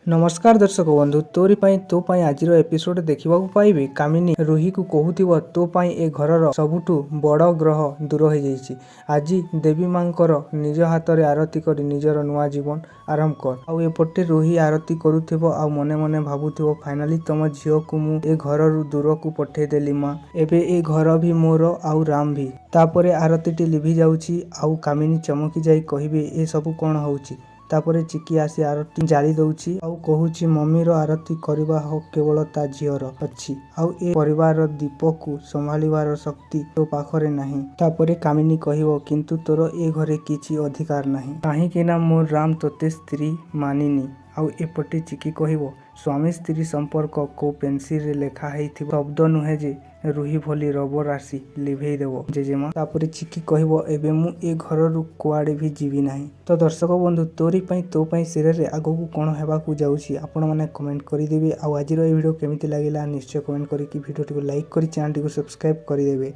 नमस्कार दर्शक बंधु तोरी तो आजिर एपिसोड देखा पाइबे कामिनी रुही को कहूथिबो तो पाई ए घरर सबुठु बड़ ग्रह दूर हो जाइछि। आज देवी मांकर निज हाथ रे आरती करी निजर नुआ जीवन आरंभ कर। आउ एपटे रुही आरती करुथिबो आउ मने मने भाबुथिबो फाइनाली तम झियो को मु ए घरर दूर को पठे देली मां, एबे ए घर भी मोर आउ राम भी। तापरे आरतीटी लिभि जाउछि आउ कामिनी चमकी जाई कहिबे ए सब कोन होउछि। तापरे चिकी आसी आरती जाली दउछि आउ कहूछि मम्मीर आरती करबा हक केवल ता झियर अछि आउ ए परिवार दीप को संभालिबार शक्ति तो पाखरे नाही। तापरे कामिनी कहिबो किंतु तोर ए घरे किछि अधिकार नाही काहेकि ना मोर राम तोते स्त्री मानिनी। आउ एपटे चिकी कहिबो स्वामी स्त्री संपर्क को पेंसिल रे लेखा हेइथिबो शब्द नुहे जे रुही भली रबर आसी लिभेई देबो जेजेमा। तापरे चिकी कहिबो एबे मु ए घररु कुआडे भी जीवी नाही। तो दर्शक बंधु तोरी पई तो पई सीरियल रे आगो कोन हेबा को जाउछि आपण माने कमेंट करि देबे। आउ आजिर ए वीडियो केमिति लागिला निश्चय कमेंट करी कि वीडियो को लाइक करी चैनल को सब्सक्राइब करि देबे।